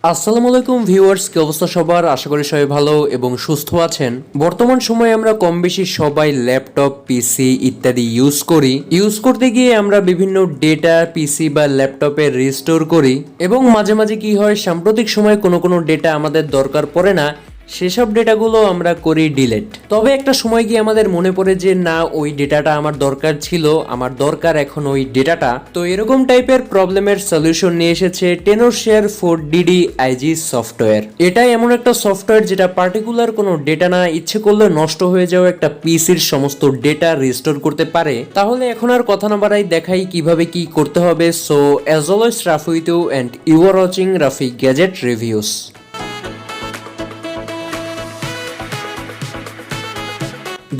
আসসালামু আলাইকুম ভিউয়ার্স, কি অবস্থা সবার? আশা করি সবাই ভালো এবং সুস্থ আছেন। বর্তমান সময়ে আমরা কম বেশি সবাই ল্যাপটপ, পিসি ইত্যাদি ইউজ করতে গিয়ে আমরা বিভিন্ন ডেটা পিসি বা ল্যাপটপে রিস্টোর করি এবং মাঝে মাঝে কি হয়, সাম্প্রতিক সময়ে কোনো ডেটা আমাদের দরকার পড়ে না, সেসব ডেটাগুলো আমরা করি ডিলিট। তবে একটা সময় গিয়ে আমাদের মনে পড়ে যে না, ওই ডেটাটা আমার দরকার ছিল, আমার দরকার এখন ওই ডেটাটা। তো এরকম টাইপের প্রবলেমের সলিউশন নিয়ে এসেছে Tenorshare 4DDiG সফটওয়্যার। এটাই এমন একটা সফটওয়্যার যেটা পার্টিকুলার কোনো ডেটা না, ইচ্ছে করলে নষ্ট হয়ে যাওয়া একটা পিসির সমস্ত ডেটা রিস্টোর করতে পারে। তাহলে এখন আর কথা না বাড়াই, দেখাই কিভাবে কি করতে হবে। So as always, Rafi with you and you are watching Rafi gadget reviews.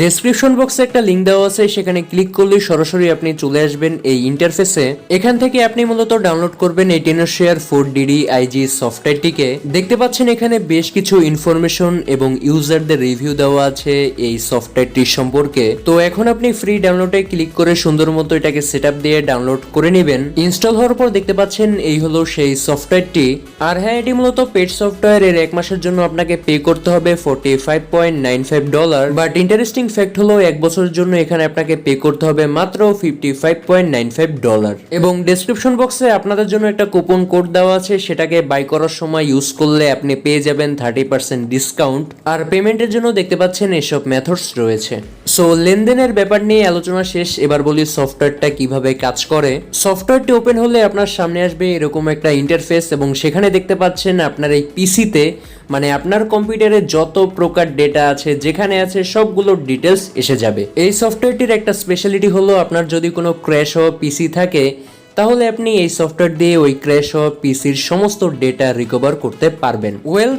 Description বক্সে একটা লিঙ্ক দেওয়া আছে, সেখানে ক্লিক করলে সরাসরি আপনি চলে আসবেন এই ইন্টারফেসে। এখান থেকে আপনি মূলত ডাউনলোড করবেন এই Tenorshare 4DDiG সফটওয়্যারটিকে। দেখতে পাচ্ছেন এখানে বেশ কিছু ইনফরমেশন এবং ইউজারদের রিভিউ দেওয়া আছে এই সফটওয়্যারটি সম্পর্কে। তো এখন আপনি ফ্রি ডাউনলোডে ক্লিক করে সুন্দর মতো এটাকে সেটআপ দিয়ে ডাউনলোড করে নেবেন। ইনস্টল হওয়ার পর দেখতে পাচ্ছেন এই হলো সেই সফটওয়্যারটি। আর হ্যাঁ, এটি মূলত পেড সফটওয়্যার। এর এক মাসের জন্য আপনাকে পে করতে হবে $45.95, বাট ইন্টারেস্টিং ফ্যাক্ট হলো এক বছরের জন্য এখানে আপনাকে পে করতে হবে মাত্র $55.95। এবং ডেসক্রিপশন বক্সে আপনাদের জন্য একটা কুপন কোড দেওয়া আছে, সেটাকে বাই করার সময় ইউজ করলে আপনি পেয়ে যাবেন 30% ডিসকাউন্ট। আর পেমেন্টের জন্য দেখতে পাচ্ছেন এসব মেথডস রয়েছে। সো লেনদেনের ব্যাপার নিয়ে আলোচনা শেষ, এবার বলি সফটওয়্যারটা কিভাবে কাজ করে। সফটওয়্যারটি ওপেন হলে আপনার সামনে আসবে এরকম একটা ইন্টারফেস এবং সেখানে দেখতে পাচ্ছেন আপনার এই পিসিতে, মানে আপনার কম্পিউটারে যত প্রকার ডেটা আছে, যেখানে আছে সবগুলো ডিটেলস এসে যাবে। এই সফটওয়্যারটির একটা স্পেশালিটি হলো, আপনার যদি কোনো ক্র্যাশ হওয়া পিসি থাকে তাহলে আপনি এই সফটওয়্যার দিয়ে ওই ক্র্যাশ হওয়া পিসির সমস্ত ডেটা রিকভার করতে পারবেন।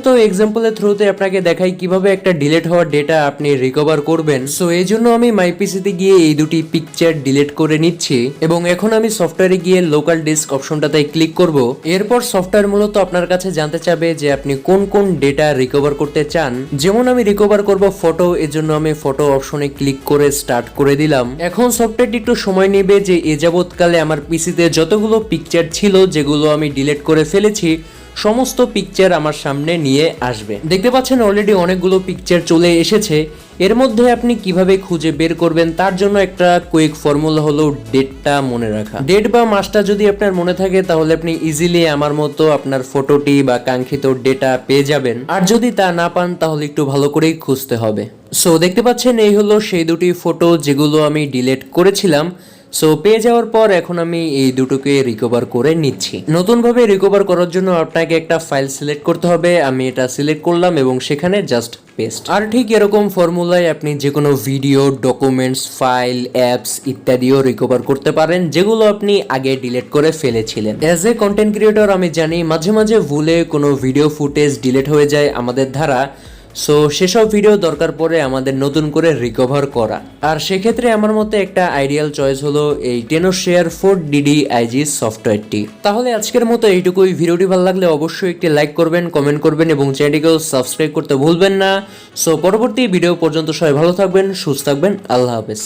তো এক্সাম্পলের থ্রুতে আপনাকে দেখাই কিভাবে একটা ডিলিট হওয়া ডেটা আপনি রিকভার করবেন। সো এই জন্য আমি মাই পিসিতে গিয়ে এই দুটি পিকচার ডিলিট করে নিচ্ছি এবং এখন আমি সফটওয়্যারে গিয়ে লোকাল ডিস্ক অপশনটাতে ক্লিক করব। এরপর সফটওয়্যার মূলত আপনার কাছে জানতে চাবে যে আপনি কোন কোন ডেটা রিকভার করতে চান। যেমন আমি রিকভার করব ফটো, এর জন্য আমি ফটো অপশনে ক্লিক করে স্টার্ট করে দিলাম। এখন সফটওয়্যারটি একটু সময় নেবে যে এ যাবৎকালে আমার পিসিতে যতগুলো পিকচার ছিল যেগুলো আমি ডিলিট করে ফেলেছি, সমস্ত পিকচার আমার সামনে নিয়ে আসবে। দেখতে পাচ্ছেন অলরেডি অনেকগুলো পিকচার চলে এসেছে। এর মধ্যে আপনি কিভাবে খুঁজে বের করবেন তার জন্য একটা কুইক ফর্মুলা হলো ডেটটা মনে রাখা। ডেট বা মাসটা যদি আপনার মনে থাকে তাহলে আপনি ইজিলি আমার মতো আপনার ফটোটি বা কাঙ্ক্ষিত ডেটা পেয়ে যাবেন। আর যদি তা না পান তাহলে একটু ভালো করেই খুঁজতে হবে। সো দেখতে পাচ্ছেন এই হলো সেই দুটি ফটো যেগুলো আমি ডিলিট করেছিলাম। সো পেয়ে যাওয়ার পর এখন আমি এই দুটোকে রিকভার করে নিচ্ছি। নতুনভাবে রিকভার করার জন্য আপনাকে একটা ফাইল সিলেক্ট করতে হবে। আমি এটা সিলেক্ট করলাম এবং সেখানে জাস্ট পেস্ট। আর ঠিক এরকম ফর্মুলায় আপনি যে কোনো ভিডিও, ডকুমেন্টস, ফাইল, অ্যাপস ইত্যাদিও রিকভার করতে পারেন যেগুলো আপনি আগে ডিলিট করে ফেলেছিলেন। অ্যাজ এ কন্টেন্ট ক্রিয়েটর আমি জানি মাঝে মাঝে ভুলে কোনো ভিডিও ফুটেজ ডিলিট হয়ে যায় আমাদের দ্বারা। সো সেসব ভিডিও দরকার পড়ে আমাদের নতুন করে রিকভার করা। আর সেক্ষেত্রে আমার মতে একটা আইডিয়াল চয়েস হলো এই Tenorshare 4DDiG সফটওয়্যারটি। তাহলে আজকের মতো এইটুকুই। ভিডিওটি ভালো লাগলে অবশ্যই একটি লাইক করবেন, কমেন্ট করবেন এবং চ্যানেলটিকেও সাবস্ক্রাইব করতে ভুলবেন না। সো পরবর্তী ভিডিও পর্যন্ত সবাই ভালো থাকবেন, সুস্থ থাকবেন। আল্লাহ হাফেজ।